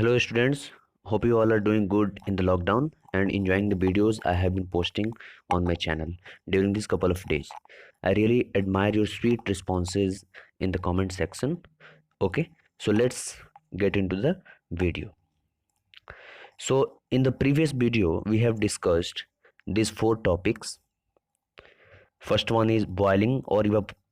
Hello students, hope you all are doing good in the lockdown and enjoying the videos I have been posting on my channel during these couple of days. I really admire your sweet responses in the comment section. Okay, so let's get into the video. So in the previous video we have discussed these four topics. First one is boiling or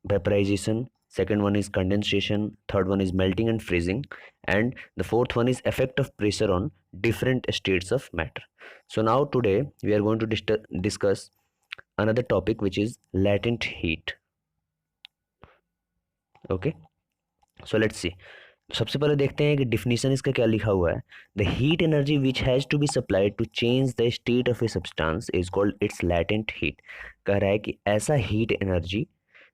vaporization, second one is condensation, third one is melting and freezing, and the fourth one is effect of pressure on different states of matter. So now today we are going to discuss another topic, which is latent heat. Okay, so let's see. सबसे पहले देखते हैं कि definition इसका क्या लिखा हुआ है. The heat energy which has to be supplied to change the state of a substance is called its latent heat. कह रहा है कि ऐसा हीट एनर्जी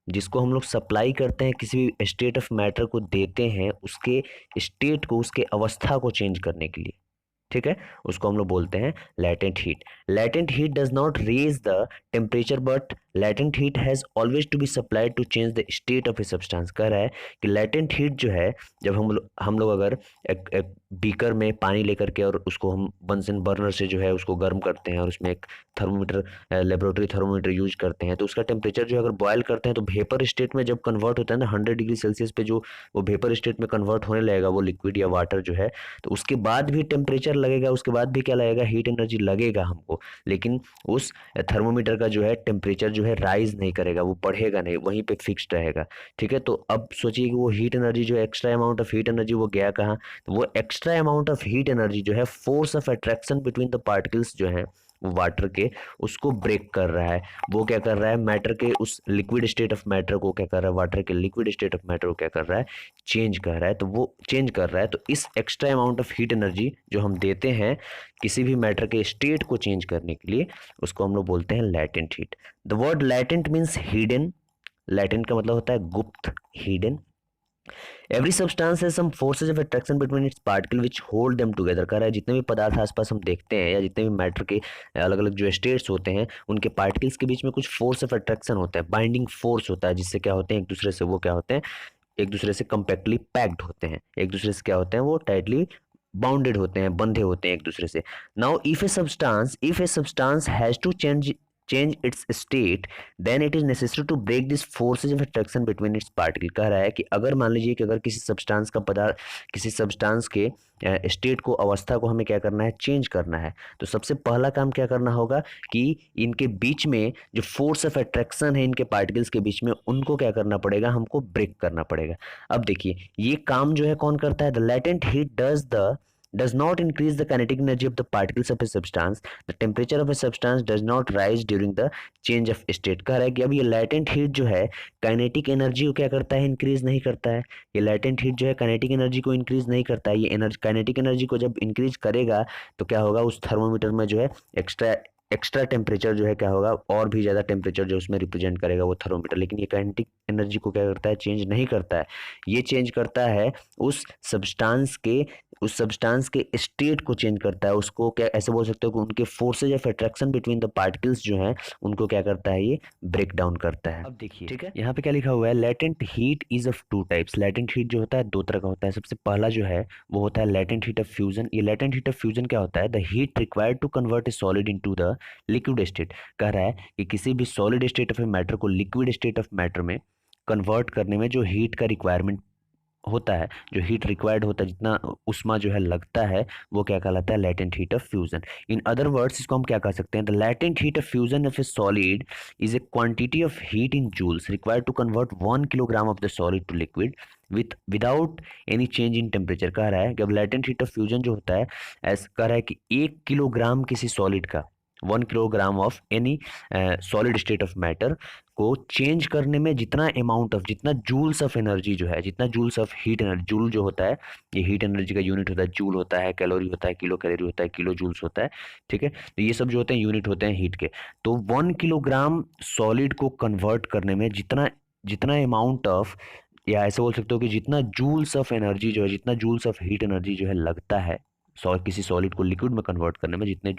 जिसको हम लोग सप्लाई करते हैं, किसी भी स्टेट ऑफ मैटर को देते हैं, उसके स्टेट को, उसके अवस्था को चेंज करने के लिए, ठीक है, उसको हम लोग बोलते हैं latent heat. Latent heat does not raise the temperature but latent heat has always to be supplied to change the state of a substance. कह रहा है कि लैटेंट हीट जो है, जब हम लोग अगर एक बीकर में पानी लेकर के और उसको हम बंसन बर्नर से जो है उसको गर्म करते हैं और उसमें एक थर्मोमीटर, लेबोरेटरी थर्मोमीटर यूज करते हैं, तो उसका टेम्परेचर जो अगर बॉयल करते हैं तो वेपर स्टेट में जब कन्वर्ट होता है ना 100 डिग्री सेल्सियस पे, जो वो वेपर स्टेट में कन्वर्ट होने लगेगा वो लिक्विड या वाटर जो है, तो उसके बाद भी टेम्परेचर लगेगा, उसके बाद भी क्या लगेगा, हीट एनर्जी लगेगा हमको, लेकिन उस थर्मोमीटर का जो है टेम्परेचर जो है राइज नहीं करेगा, वो बढ़ेगा नहीं, वहीं पे फिक्स्ड रहेगा. ठीक है, तो अब सोचिए कि वो हीट एनर्जी जो है, extra amount of heat energy वो गया कहाँ, तो वो extra amount of heat energy जो है force of attraction between the particles जो है वाटर के, उसको ब्रेक कर रहा है. वो क्या कर रहा है, मैटर के उस लिक्विड स्टेट ऑफ मैटर को क्या कर रहा है, वाटर के लिक्विड स्टेट ऑफ मैटर को क्या कर रहा है, चेंज कर रहा है. तो वो चेंज कर रहा है, तो इस extra amount of heat energy जो हम देते हैं किसी भी मैटर के स्टेट को चेंज करने के लिए, उसको हम लोग बोलते हैं latent heat. The word latent means hidden. Latent का मतलब होता है गुप्त, हिडन. एवरी सब्सटेंस है some forces of attraction between its particle which hold them together. कह रहा है जितने भी पदार्थ आसपास हम देखते हैं या जितने भी मैटर के अलग अलग जो स्टेट्स होते हैं, उनके पार्टिकल्स के बीच में कुछ फोर्स ऑफ अट्रैक्शन होता है, बाइंडिंग फोर्स होता है, जिससे क्या होते हैं एक दूसरे से, वो क्या होते हैं, एक दूसरे से कंपैक्टली पैक्ड होते हैं, एक दूसरे से क्या होते हैं, वो टाइटली बाउंडेड होते हैं, बंधे होते हैं एक दूसरे से. Now if a substance has to change its state, then it is necessary to break this forces of attraction between its particle. कह रहा है कि अगर मान लीजिए कि अगर किसी सब्सटेंस का पदार्थ, किसी सब्सटेंस के स्टेट को, अवस्था को हमें क्या करना है, चेंज करना है, तो सबसे पहला काम क्या करना होगा कि इनके बीच में जो फोर्स ऑफ अट्रैक्शन है इनके पार्टिकल्स के बीच में, उनको क्या करना पड़ेगा, हमको ब्रेक करना पड़ेगा. अब देखिए ये काम जो है कौन करता है, the latent heat does not increase the kinetic energy of the particles of a substance. The temperature of a substance does not rise during the change of state. कह रहा है कि अब ये latent heat जो है काइनेटिक एनर्जी को क्या करता है, इंक्रीज नहीं करता है. ये latent heat जो है काइनेटिक एनर्जी को इंक्रीज नहीं करता है. ये एनर्जी, काइनेटिक एनर्जी को जब इंक्रीज करेगा तो क्या होगा, उस थर्मोमीटर में जो है एक्स्ट्रा टेम्परेचर जो है क्या होगा, और भी ज़्यादा टेम्परेचर जो उसमें रिप्रेजेंट करेगा वो थर्मोमीटर. लेकिन ये काइनेटिक एनर्जी को क्या करता है, चेंज नहीं करता है. ये चेंज करता है उस सब्सटेंस के स्टेट को चेंज करता है. उसको क्या ऐसे बोल सकते हो कि उनके forces of attraction between the particles जो हैं उनको क्या करता है, ये ब्रेक डाउन करता है. अब देखिए, ठीक है, यहाँ पे क्या लिखा हुआ है, latent heat is of two types. Latent heat जो होता है दो तरह का होता है. सबसे पहला जो है वो होता है लेटेंट हीट ऑफ फ्यूजन. ये लेटेंट हीट ऑफ फ्यूजन क्या होता है, the heat required to convert a solid into the liquid state. कह रहा है कि किसी भी solid state of a matter को लिक्विड स्टेट ऑफ मैटर में कन्वर्ट करने में जो हीट का रिक्वायरमेंट होता है, जो हीट रिक्वायर्ड होता है, जितना उष्मा जो है लगता है, वो क्या कहलाता है, latent heat of fusion. In other words इसको हम क्या कह सकते हैं, the latent heat of fusion of a solid is a quantity of heat in joules required to convert 1 kilogram of the solid to liquid without any change in temperature. कह रहा है कि अब लेटेंट हीट ऑफ फ्यूजन जो होता है, ऐसा कह रहा है कि 1 किलोग्राम किसी सॉलिड का, 1 kilogram of any solid state of matter को चेंज करने में जितना अमाउंट ऑफ, जितना जूल्स ऑफ एनर्जी जो है, जितना joules of heat energy, joule जो होता है ये हीट एनर्जी का यूनिट होता है, जूल होता है, कैलोरी होता है, किलो कैलोरी होता है, किलो जूल्स होता है. ठीक है, तो ये सब जो होते हैं यूनिट होते हैं हीट के. तो 1 किलोग्राम सॉलिड को कन्वर्ट करने में जितना जितना अमाउंट ऑफ, या ऐसे बोल सकते हो कि जितना जूल्स ऑफ एनर्जी जो है, जितना जूल्स ऑफ हीट एनर्जी जो है लगता है किसी सॉलिड को लिक्विड में कन्वर्ट करने में, जितने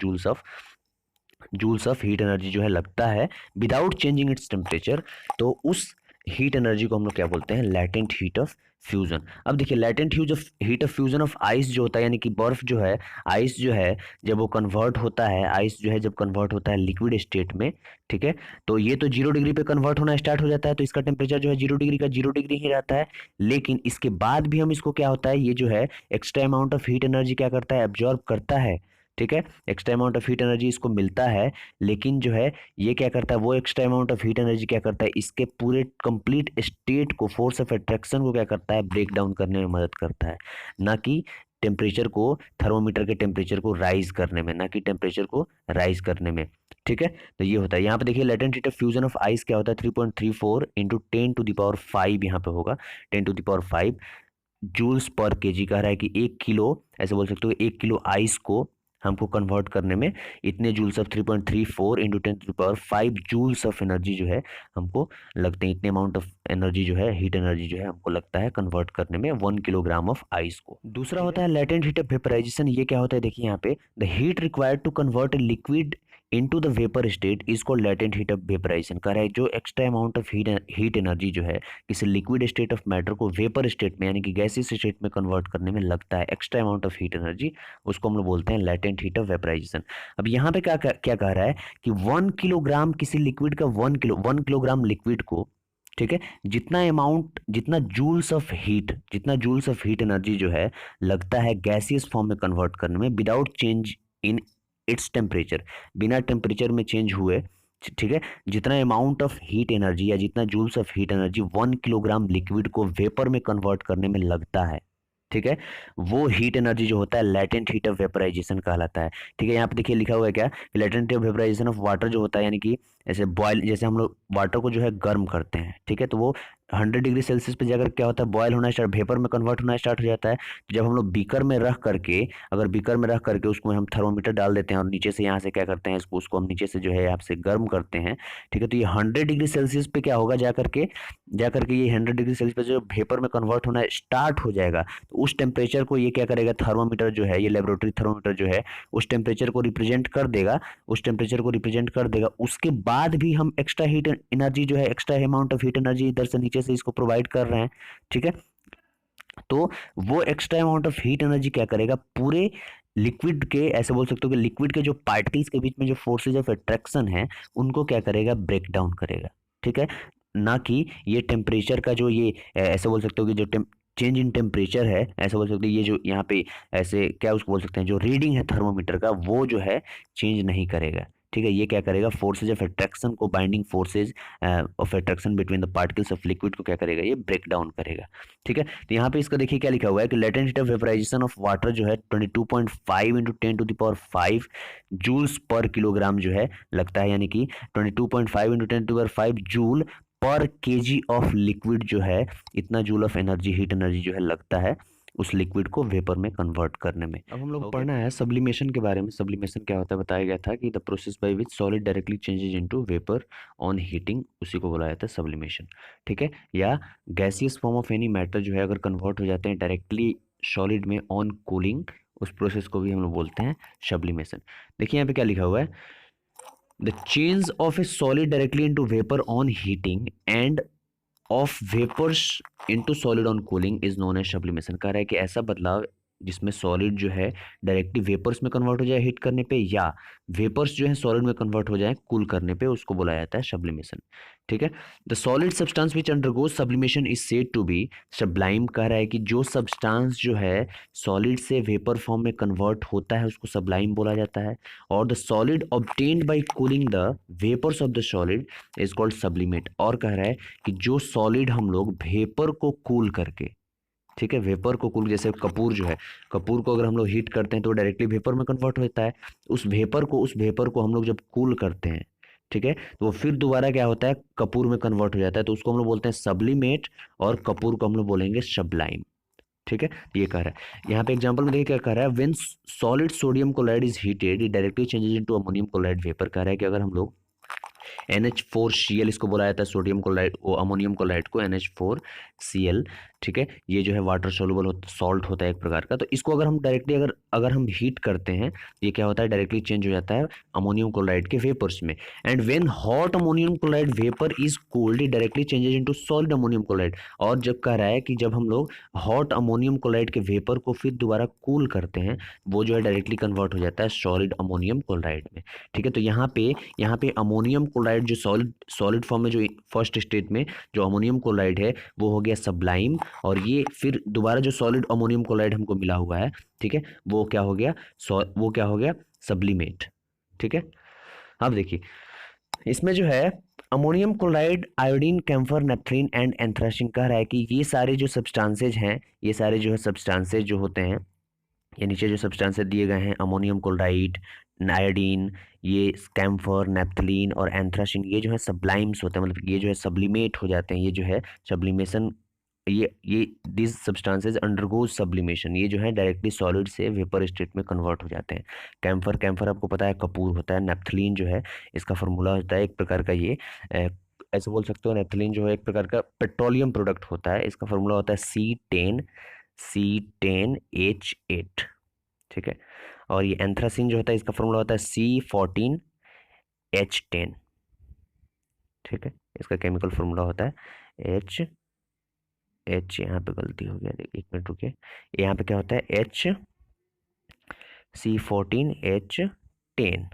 जूल्स ऑफ हीट एनर्जी जो है लगता है विदाउट चेंजिंग इट्स टेम्परेचर, तो उस हीट एनर्जी को हम लोग क्या बोलते हैं, लैटेंट हीट ऑफ फ्यूजन। अब देखिए latent heat of fusion of ice जो होता है, यानी कि बर्फ जो है, आइस जो है जब वो कन्वर्ट होता है, आइस जो है जब कन्वर्ट होता है लिक्विड स्टेट में, ठीक है, तो ये तो 0 डिग्री पे कन्वर्ट होना स्टार्ट हो जाता है, तो इसका टेम्परेचर जो है 0 डिग्री का 0 डिग्री ही रहता है। लेकिन इसके बाद भी हम इसको क्या होता है, ये जो है extra amount of heat energy क्या करता है, एब्जॉर्ब करता है, ठीक है, extra amount of heat energy इसको मिलता है। लेकिन जो है ये क्या करता है, वो extra amount of heat energy क्या करता है, इसके पूरे कंप्लीट स्टेट को, फोर्स ऑफ अट्रैक्शन को क्या करता है, ब्रेक डाउन करने में मदद करता है, ना कि टेम्परेचर को, थर्मोमीटर के टेम्परेचर को राइज करने में, ना कि टेम्परेचर को राइज करने में, ठीक है। तो ये होता है, यहाँ पे देखिए latent heat of fusion of ice क्या होता है, 3.34 इंटू 10⁵ यहाँ पे होगा 10⁵ जूल्स पर केजी। कह रहा है कि 1 किलो, ऐसे बोल सकते हो 1 किलो आइस को हमको कन्वर्ट करने में इतने joules of 3.34 into 10⁵ joules of energy जो है हमको लगते हैं, इतने अमाउंट ऑफ एनर्जी जो है, हीट एनर्जी जो है हमको लगता है कन्वर्ट करने में 1 किलोग्राम ऑफ आइस को। दूसरा होता है लेटेंट हीट ऑफ वेपराइजेशन। ये क्या होता है, देखिए यहाँ पे, the heat required to convert a liquid into the vapour state is called latent heat of vaporisation. कह रहा है जो extra amount of heat energy जो है किसी लिक्विड स्टेट ऑफ मैटर को वेपर स्टेट में, यानी कि गैसियस स्टेट में कन्वर्ट करने में लगता है, extra amount of heat energy, उसको हम लोग बोलते हैं लेटेंट हीट ऑफ वेपराइजेशन। अब यहाँ पे क्या क्या कह रहा है कि 1 किलोग्राम किसी लिक्विड का, 1 किलोग्राम लिक्विड को, ठीक है, जितना जूल्स ऑफ हीट एनर्जी जो है लगता है गैसियस फॉर्म में कन्वर्ट करने में without change in its temperature, बिना टेम्परेचर में चेंज हुए, ठीक है, जितना अमाउंट ऑफ हीट एनर्जी या जितना joules of heat energy 1 kilogram liquid को वेपर में कन्वर्ट करने में लगता है, ठीक है, वो हीट एनर्जी जो होता है लेटेंट हीट ऑफ वेपराइजेशन कहलाता है। ठीक है, यहाँ पे देखिए लिखा हुआ है क्या, latent heat of vaporisation of water जो होता है, यानी कि ऐसे बॉयल, जैसे हम लोग वाटर को जो है गर्म करते हैं, ठीक है, तो वो 100 डिग्री सेल्सियस पे जाकर क्या होता है, बॉयल होना स्टार्ट, वेपर में कन्वर्ट होना स्टार्ट हो जाता है। तो जब हम लोग बीकर में रख करके, अगर बीकर में रख करके उसको हम थर्मोमीटर डाल देते हैं और नीचे से यहाँ से क्या करते हैं, उसको हम नीचे से जो है यहाँ से गर्म करते हैं, ठीक है, तो ये 100 डिग्री सेल्सियस पे क्या होगा, जाकर के ये 100 डिग्री सेल्सियस पे जो वेपर में कन्वर्ट होना स्टार्ट हो जाएगा, तो उस टेम्परेचर को ये क्या करेगा, थर्मोमीटर जो है, ये लेबोरेटरी थर्मोमीटर जो है उस टेम्परेचर को रिप्रेजेंट कर देगा, उसके बाद भी हम एक्स्ट्रा हीट एनर्जी जो है, extra amount of heat energy इधर से नीचे से इसको प्रोवाइड कर रहे हैं, ठीक है, तो वो extra amount of heat energy क्या करेगा, पूरे लिक्विड के, ऐसे बोल सकते हो कि लिक्विड के जो पार्टिकल्स के बीच में जो फोर्सेज ऑफ अट्रैक्शन है उनको क्या करेगा, ब्रेक डाउन करेगा, ठीक है, ना कि ये टेम्परेचर का जो ये, ऐसे बोल सकते हो कि जो चेंज इन टेम्परेचर है, ऐसे बोल सकते हो ये जो यहाँ पे ऐसे क्या उसको बोल सकते हैं, जो रीडिंग है थर्मोमीटर का वो जो है चेंज नहीं करेगा, ठीक है, ये क्या करेगा, फोर्सेज ऑफ अट्रैक्शन को, binding forces of attraction between the particles of liquid को क्या करेगा, ये ब्रेक डाउन करेगा, ठीक है। तो यहाँ पे इसका देखिए क्या लिखा हुआ है कि latent heat of vaporisation of water जो है 22.5 इंटू 10⁵ जूल्स पर किलोग्राम जो है लगता है, यानी कि 22.5 इंटू 10⁵ जूल पर केजी ऑफ लिक्विड जो है, इतना joule of energy, heat energy जो है लगता है उस लिक्विड को वेपर में कन्वर्ट करने में। अब हम लोग पढ़ना है सब्लिमेशन के बारे में। सब्लिमेशन क्या होता है, बताया गया था कि the process by which solid directly changes into vapour on heating, उसी को बोला जाता है सब्लिमेशन, ठीक है, या gaseous form of any matter जो है अगर कन्वर्ट हो जाते हैं डायरेक्टली सॉलिड में ऑन कूलिंग, उस प्रोसेस को भी हम लोग बोलते हैं सब्लिमेशन। देखिए यहाँ पे क्या लिखा हुआ है, the change of a solid directly into vapour on heating and of vapours into solid on cooling is known as sublimation. कह रहा है कि ऐसा बदलाव जिसमें सॉलिड जो है डायरेक्टली वेपर्स में कन्वर्ट हो जाए हीट करने पे, या वेपर्स जो है सॉलिड में कन्वर्ट हो जाए कूल करने पे, उसको बोला जाता है सब्लिमेशन, ठीक है। The solid substance which undergoes sublimation is said to be sublime. कह रहा है कि जो सब्सटेंस जो है सॉलिड से वेपर फॉर्म में कन्वर्ट होता है उसको सब्लाइम बोला जाता है, और the solid obtained by cooling the vapours of the solid is called sublimate. और कह रहा है कि जो सॉलिड हम लोग वेपर को कूल करके, ठीक है, वेपर को कूल, जैसे कपूर जो है, कपूर को अगर हम लोग हीट करते हैं तो डायरेक्टली वेपर में कन्वर्ट होता है, उस वेपर को हम लोग जब कूल करते हैं, ठीक है, तो वो फिर दोबारा क्या होता है, कपूर में कन्वर्ट हो जाता है, तो उसको हम लोग बोलते हैं सब्लिमेट, और कपूर को हम लोग बोलेंगे सब्लाइम, ठीक है। ये कह रहा है, यहाँ पे एग्जांपल में देखिए क्या कह रहा है, when solid sodium chloride is heated it directly changes into ammonium chloride vapour. कह रहा है कि अगर हम लोग NH4Cl, इसको बोला जाता है सोडियम क्लोराइड, वो अमोनियम क्लोराइड को NH4Cl ठीक है, ये जो है वाटर सोल्यूबल सॉल्ट होता है एक प्रकार का। तो इसको अगर हम डायरेक्टली अगर अगर हम हीट करते हैं, ये क्या होता है, डायरेक्टली चेंज हो जाता है अमोनियम क्लोराइड के वेपर्स में। And when hot ammonium chloride vapour is cold it directly changes into solid ammonium chloride. और जब कह रहा है कि जब हम लोग हॉट अमोनियम क्लोराइड के वेपर को फिर दोबारा कूल करते हैं, वो जो है डायरेक्टली कन्वर्ट हो जाता है सॉलिड अमोनियम क्लोराइड में। ठीक है, तो यहाँ पे अमोनियम क्लोराइड जो सॉलिड सॉलिड फॉर्म में, जो फर्स्ट स्टेट में जो अमोनियम क्लोराइड है वो हो गया सबलाइम, और ये फिर दोबारा जो सॉलिड अमोनियम क्लोराइड हमको मिला हुआ है, ठीक है, वो क्या हो गया, वो क्या हो गया, सब्लिमेट। ठीक है, अब देखिए इसमें जो है ammonium chloride, iodine, camphor, naphthalene and anthracene कह रहा है कि ये सारे जो सब्सटेंसेज हैं, ये सारे जो है सब्सटेंसेज जो होते हैं, ये नीचे जो सब्सटेंसेज दिए गए हैं, अमोनियम क्लोराइड, आयोडीन, ये कैम्फर, नेपथलीन और एंथ्रासिन, ये जो है सब्लाइम्स होते हैं, मतलब ये जो है सब्लिमेट हो जाते हैं, ये जो है सब्लिमेशन, ये दिस सब्सटेंसेज अंडरगोज सब्लिमेशन, ये जो है डायरेक्टली सॉलिड से वेपर स्टेट में कन्वर्ट हो जाते हैं। कैम्फर, कैम्फर आपको पता है कपूर होता है। नेपथलीन जो है इसका फार्मूला होता है एक प्रकार का, ये ऐसे बोल सकते हो, नेपथलीन जो है एक प्रकार का पेट्रोलियम प्रोडक्ट होता है, इसका फार्मूला होता है C10H8। ठीक है, और ये एंथ्रासिन जो होता है इसका फार्मूला होता है C14H10। ठीक है, इसका केमिकल फार्मूला होता है यहाँ पे गलती हो गया, एक मिनट रुकिए, यहाँ पे क्या होता है C14H10।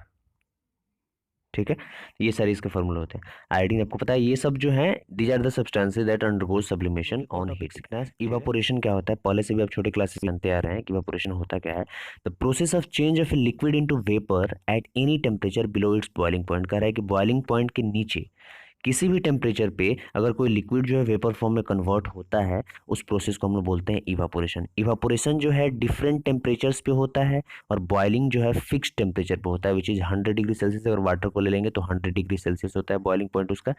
ठीक है, ये सारे इसके फार्मूला होते हैं। आयोडीन आपको पता है, ये सब जो है these are the substances that undergoes sublimation on heat sickness. Evaporation क्या होता है, पहले से भी आप छोटे क्लासेस में जानते आ रहे हैं कि इवापोरेशन होता क्या है। The process of change of A liquid into vapour at any temperature below it's boiling point. कह रहा है कि बॉइलिंग पॉइंट के नीचे किसी भी टेम्परेचर पे अगर कोई लिक्विड जो है वेपर फॉर्म में कन्वर्ट होता है, उस प्रोसेस को हम लोग बोलते हैं इवापोरेशन। इवापोरेशन जो है डिफरेंट टेम्परेचर्स पे होता है, और बॉइलिंग जो है फिक्स टेम्परेचर पे होता है, विच इज 100 डिग्री सेल्सियस। अगर वाटर को ले लेंगे तो 100 डिग्री सेल्सियस होता है बॉइलिंग पॉइंट उसका।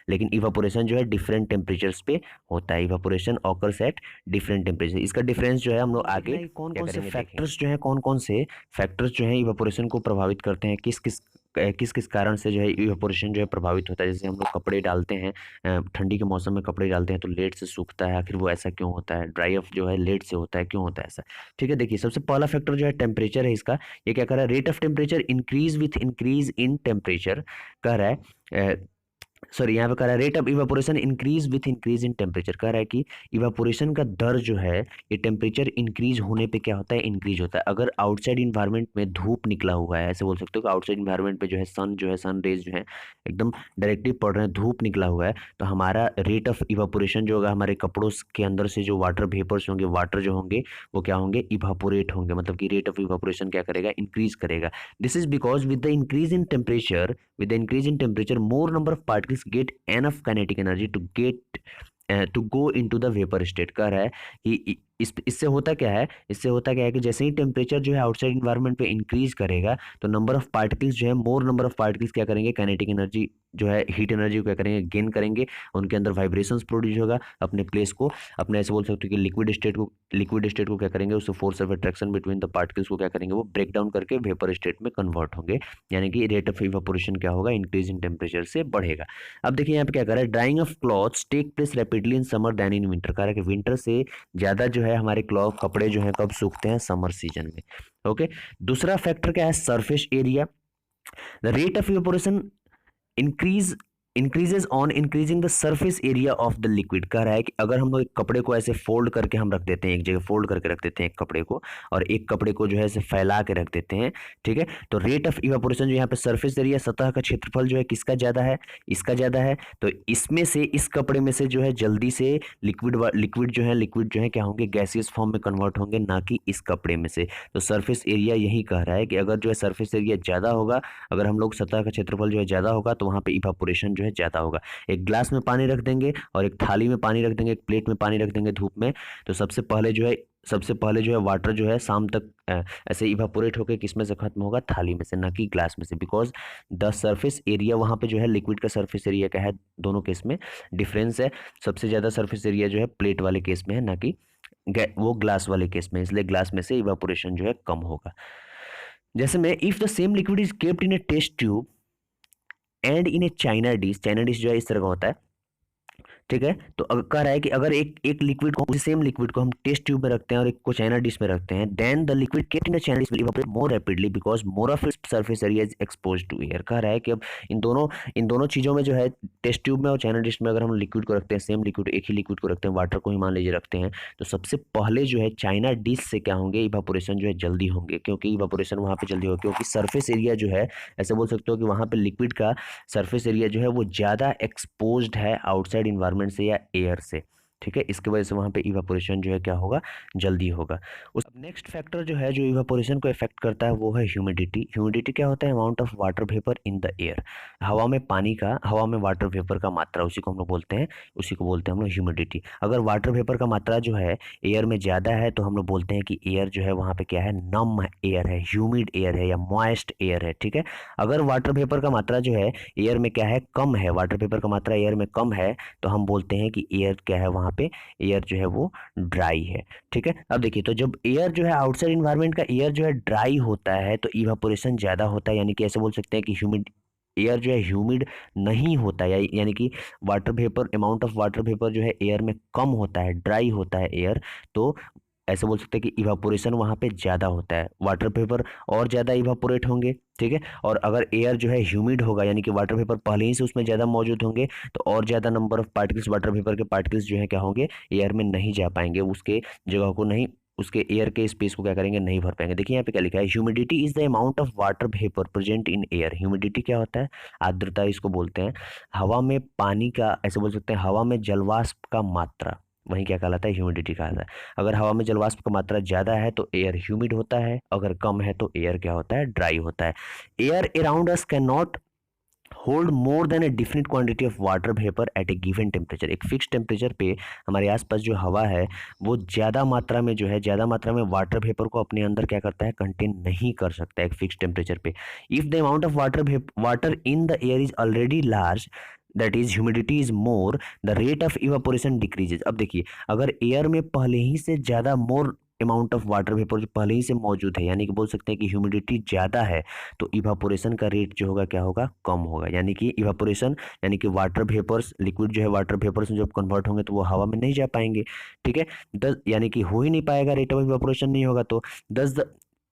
लेकिन इवापोरेशन जो है डिफरेंट टेम्परेचर्स पे होता है, evaporation occurs at different temperature. इसका डिफरेंस जो है हम लोग आगे कौन कौन से फैक्टर्स जो है, कौन कौन से फैक्टर्स जो है इवापोरेशन को प्रभावित करते हैं, किस किस कारण से जो है इवेपोरेशन जो है प्रभावित होता है। जैसे हम लोग कपड़े डालते हैं, ठंडी के मौसम में कपड़े डालते हैं तो लेट से सूखता है, आखिर वो ऐसा क्यों होता है, ड्राई ऑफ जो है लेट से होता है, क्यों होता है ऐसा। ठीक है, देखिए सबसे पहला फैक्टर जो है टेम्परेचर है इसका। ये क्या कर रहा है, rate of temperature increase with increase in temperature कह रहा है, सॉरी यहाँ पे कह रहा है rate of evaporation increase with increase in temperature. कह रहा है कि इवापोरेशन का दर जो है ये टेम्परेचर इंक्रीज होने पे क्या होता है, इंक्रीज होता है। अगर आउटसाइड इन्वायरमेंट में धूप निकला हुआ है, ऐसे बोल सकते हो कि आउटसाइड इन्वायरमेंट पे जो है सन रेज जो है एकदम डायरेक्टली पड़ रहे हैं, धूप निकला हुआ है, तो हमारा रेट ऑफ इवापोरेशन जो होगा, हमारे कपड़ों के अंदर से जो वाटर वेपर्स होंगे, वाटर जो होंगे वो क्या होंगे, इवापोरेट होंगे, मतलब कि रेट ऑफ इवापोरेशन क्या करेगा, इंक्रीज करेगा। This is because with the increase in temperature, with the increase in temperature more number of particles get enough kinetic energy to go into the vapor state। कह रहा है कि इससे होता क्या है, इससे होता क्या है कि जैसे ही टेम्परेचर जो है आउटसाइड इन्वायरमेंट पे इंक्रीज करेगा तो नंबर ऑफ पार्टिकल्स जो है, मोर नंबर ऑफ पार्टिकल्स क्या करेंगे, काइनेटिक एनर्जी जो है, हीट एनर्जी को क्या करेंगे, गेन करेंगे। उनके अंदर वाइब्रेशंस प्रोड्यूस होगा अपने प्लेस को, अपने ऐसे बोल सकते हो कि लिक्विड स्टेट को क्या करेंगे, उससे force of attraction between the particles को क्या करेंगे, वो ब्रेक डाउन करके वेपर स्टेट में कन्वर्ट होंगे। यानी कि रेट ऑफ इवापोरेशन क्या होगा, इंक्रीज इन टेम्परेचर से बढ़ेगा। अब देखिए यहाँ पे क्या कर रहा है, drying of clothes take place rapidly in summer then in winter. कह रहा है कि विंटर से ज्यादा जो है हमारे क्लॉथ कपड़े जो है कब सूखते हैं, समर सीजन में। ओके, दूसरा फैक्टर क्या है, surface area. The rate of evaporation increase increases on increasing the surface area of the liquid. कह रहा है कि अगर हम लोग एक कपड़े को ऐसे फोल्ड करके हम रख देते हैं, एक जगह फोल्ड करके रख देते हैं एक कपड़े को, और एक कपड़े को जो है ऐसे फैला के रख देते हैं, ठीक है, तो रेट ऑफ इवेपोरेशन जो यहाँ पे सरफेस एरिया, सतह का क्षेत्रफल जो है किसका ज्यादा है, इसका ज्यादा है। तो इसमें से, इस कपड़े में से जो है जल्दी से लिक्विड जो है क्या होंगे, गैसियस फॉर्म में कन्वर्ट होंगे, ना कि इस कपड़े में से। तो सरफेस एरिया यही कह रहा है कि अगर जो है सरफेस एरिया ज्यादा होगा, अगर हम लोग सतह का क्षेत्रफल जो है ज्यादा होगा, तो वहां पे इवापोरेशन जो है ज्यादा होगा। एक ग्लास में पानी रख देंगे और एक थाली में पानी रख देंगे, एक प्लेट में पानी रख देंगे धूप में, तो सबसे पहले जो है वाटर जो है शाम तक ऐसे इवापोरेट होकर किस में से खत्म होगा, थाली में से, ना कि ग्लास में से। बिकॉज द सरफेस एरिया वहां पे जो है लिक्विड का सरफेस एरिया क्या है, दोनों केस में डिफरेंस है। सबसे ज्यादा सरफेस एरिया जो है प्लेट वाले केस में है, ना कि वो ग्लास वाले केस में, इसलिए ग्लास में से इवापोरेशन जो है कम होगा। जैसे में if the same liquid is kept in a test tube and in a china dish जो है इस तरह का होता है, ठीक है। तो कह रहा है कि अगर एक एक लिक्विड को, उसी सेम लिक्विड को हम टेस्ट ट्यूब में रखते हैं और एक को चाइना डिश में रखते हैं, then the liquid kept in the china dish will evaporate more rapidly because more of its surface area is exposed to air. कह रहा है कि अब इन दोनों चीजों में जो है, टेस्ट ट्यूब में और चाइना डिश में अगर हम लिक्विड को रखते हैं, सेम लिक्विड, एक ही लिक्विड को रखते हैं, वाटर को ही मान लीजिए रखते हैं, तो सबसे पहले जो है चाइना डिश से क्या होंगे, इवापोरेशन जो है जल्दी होंगे। क्योंकि इवापोरेशन वहां पे जल्दी होगा क्योंकि सरफेस एरिया जो है, ऐसे बोल सकते हो कि वहां पे लिक्विड का सरफेस एरिया जो है वो ज़्यादा एक्सपोज्ड है आउटसाइड इन्वायरमेंट से या एयर से। ठीक है, इसकी वजह से वहाँ पे इवापोरेशन जो है क्या होगा, जल्दी होगा। उस नेक्स्ट फैक्टर जो है जो इवापोरेशन को इफेक्ट करता है वो है ह्यूमिडिटी। ह्यूमिडिटी क्या होता है, amount of water vapour in the air. हवा में वाटर वेपर का मात्रा, उसी को हम लोग बोलते हैं, हम लोग ह्यूमिडिटी। अगर वाटर वेपर का मात्रा जो है एयर में ज़्यादा है तो हम लोग बोलते हैं कि एयर जो है वहाँ पे क्या है, नम एयर है, ह्यूमिड एयर है या मॉइस्ट एयर है। ठीक है, अगर वाटर वेपर का मात्रा जो है एयर में क्या है, कम है, वाटर वेपर का मात्रा एयर में कम है, तो हम बोलते हैं कि एयर क्या है, वहाँ पे एयर जो है वो ड्राई है। ठीक है, अब देखिए, तो जब एयर जो है आउटसाइड इन्वायरमेंट का एयर जो है ड्राई होता है तो इवापोरेशन ज़्यादा होता है। यानी कि ऐसे बोल सकते हैं कि ह्यूमिड एयर जो है ह्यूमिड नहीं होता है, यानी कि water vapour, amount of water vapour जो है एयर में कम होता है, ड्राई होता है एयर, तो ऐसे बोल सकते हैं कि इवापोरेशन वहाँ पे ज़्यादा होता है, वाटर वेपर और ज़्यादा इवापोरेट होंगे। ठीक है, और अगर एयर जो है ह्यूमिड होगा, यानी कि वाटर वेपर पहले ही से उसमें ज़्यादा मौजूद होंगे, तो और ज़्यादा number of particles, water vapour के पार्टिकल्स जो है क्या होंगे, एयर में नहीं जा पाएंगे, उसके जगह को नहीं, उसके एयर के स्पेस को क्या करेंगे, नहीं भर पाएंगे। देखिए यहाँ पे क्या लिखा है, humidity is the amount of water vapour present in air. Humidity क्या होता है, आर्द्रता इसको बोलते हैं। हवा में पानी का, ऐसे बोल सकते हैं हवा में जलवाष्प का मात्रा, वही क्या कहलाता है, ह्यूमिडिटी कहलाता है। अगर हवा में जलवाष्प का मात्रा ज़्यादा है तो एयर ह्यूमिड होता है, अगर कम है तो एयर क्या होता है, ड्राई होता है। Air around us can not hold more than A definite quantity of water vapour eight A given temperature. एक फिक्स टेम्परेचर पे हमारे आसपास जो हवा है वो ज़्यादा मात्रा में जो है, ज़्यादा मात्रा में वाटर वेपर को अपने अंदर क्या करता है, कंटेन नहीं कर सकता है एक फिक्स टेम्परेचर पे। If the amount of water in the air is already large, that is humidity is more, the rate of evaporation decreases. अब देखिए, अगर एयर में पहले ही से ज़्यादा more amount of water vapour जो पहले ही से मौजूद है, यानी कि बोल सकते हैं कि ह्यूमिडिटी ज़्यादा है, तो इवापोरेशन का रेट जो होगा क्या होगा, कम होगा। यानी कि इवापोरेशन, यानी कि वाटर वेपर्स, लिक्विड जो है वाटर वेपर्स में जब कन्वर्ट होंगे तो वो हवा में नहीं जा पाएंगे। ठीक है, यानी कि हो ही नहीं पाएगा, रेट ऑफ इवापोरेशन नहीं होगा, तो दस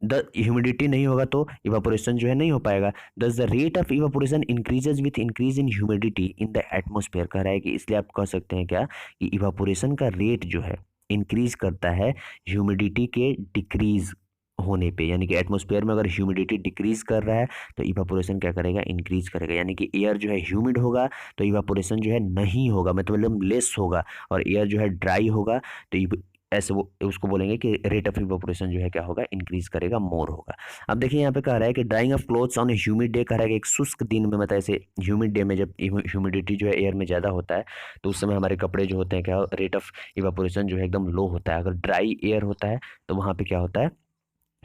द ह्यूमिडिटी नहीं होगा तो इवापोरेशन जो है नहीं हो पाएगा। दस the rate of evaporation increases with increase in humidity in the atmosphere. कह रहा है कि इसलिए आप कह सकते हैं क्या, कि इवापोरेशन का रेट जो है इंक्रीज करता है ह्यूमिडिटी के डिक्रीज होने पे। यानी कि एटमॉस्फेयर में अगर ह्यूमिडिटी डिक्रीज कर रहा है तो इवापोरेशन क्या करेगा, इंक्रीज करेगा। यानी कि एयर जो है ह्यूमिड होगा तो इवापोरेशन जो है नहीं होगा, मतलब लेस होगा, और एयर जो है ड्राई होगा तो ऐसे वो उसको बोलेंगे कि रेट ऑफ इवापोरेशन जो है क्या होगा, इंक्रीज करेगा, मोर होगा। अब देखिए यहाँ पे कह रहा है कि drying of clothes on A humid day. कह रहा है कि एक शुष्क दिन में, मतलब ऐसे ह्यूमिड डे में जब ह्यूमिडिटी जो है एयर में ज़्यादा होता है तो उस समय हमारे कपड़े जो होते हैं क्या, रेट ऑफ इवापोरेशन जो है एकदम लो होता है। अगर ड्राई एयर होता है तो वहाँ पे क्या होता है,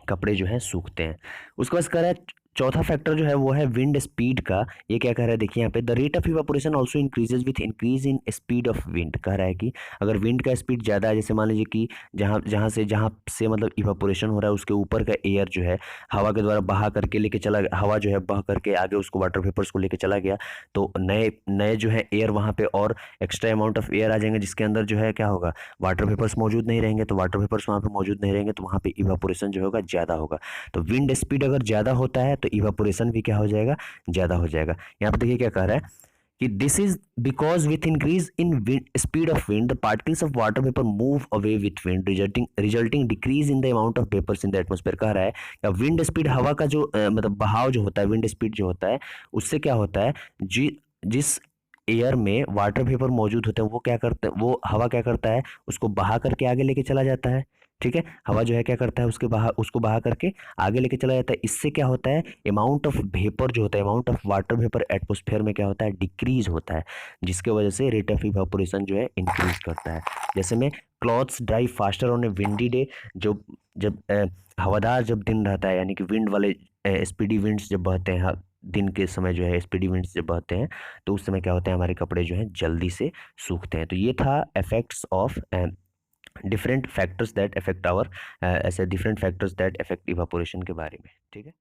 कपड़े जो है सूखते हैं। उसके बाद कह रहा है चौथा फैक्टर जो है वो है विंड स्पीड का। ये क्या कह रहा है, देखिए यहाँ पे, the rate of evaporation also increases with increase in speed of wind. कह रहा है कि अगर विंड का स्पीड ज़्यादा है, जैसे मान लीजिए कि जहाँ से मतलब इवापोरेशन हो रहा है उसके ऊपर का एयर जो है हवा के द्वारा बहा करके लेके चला, हवा जो है बह करके आगे उसको वाटर वेपर्स को लेके चला गया, तो नए नए जो है एयर वहाँ पे और एक्स्ट्रा अमाउंट ऑफ एयर आ जाएंगे, जिसके अंदर जो है क्या होगा, वाटर वेपर्स मौजूद नहीं रहेंगे। तो वाटर वेपर्स वहाँ पे मौजूद नहीं रहेंगे तो वहाँ पे इवापोरेशन जो होगा ज़्यादा होगा। तो विंड स्पीड अगर ज़्यादा होता है तो इवापोरेशन भी क्या हो जाएगा, ज़्यादा हो जाएगा। यहाँ पे देखिए क्या कह रहा है कि this is because with increase in speed of wind the particles of water vapour move away with wind resulting decrease in the amount of vapours in the atmosphere. कह रहा है या विंड स्पीड, हवा का जो मतलब बहाव जो होता है, विंड स्पीड जो होता है, उससे क्या होता है, जिस एयर में वाटर वेपर मौजूद होते हैं वो क्या करते हैं, वो हवा क्या करता है, उसको बहा करके आगे लेके चला जाता है। ठीक है, हवा जो है क्या करता है, उसको बहा करके आगे लेके चला जाता है। इससे क्या होता है, अमाउंट ऑफ वेपर जो होता है, amount of water vapour atmosphere में क्या होता है, डिक्रीज होता है, जिसके वजह से रेट ऑफ इवापोरेशन जो है इंक्रीज करता है। जैसे में clothes dry faster on A windy day. जो जब हवादार जब दिन रहता है, यानी कि विंड वाले स्पीडी विंड्स जब बहते हैं, दिन के समय जो है स्पीडी विंड्स जब बहते हैं तो उस समय क्या होता है, हमारे कपड़े जो हैं जल्दी से सूखते हैं। तो ये था effects of different factors that affect our, ऐसे different factors that affect evaporation के बारे में। ठीक है।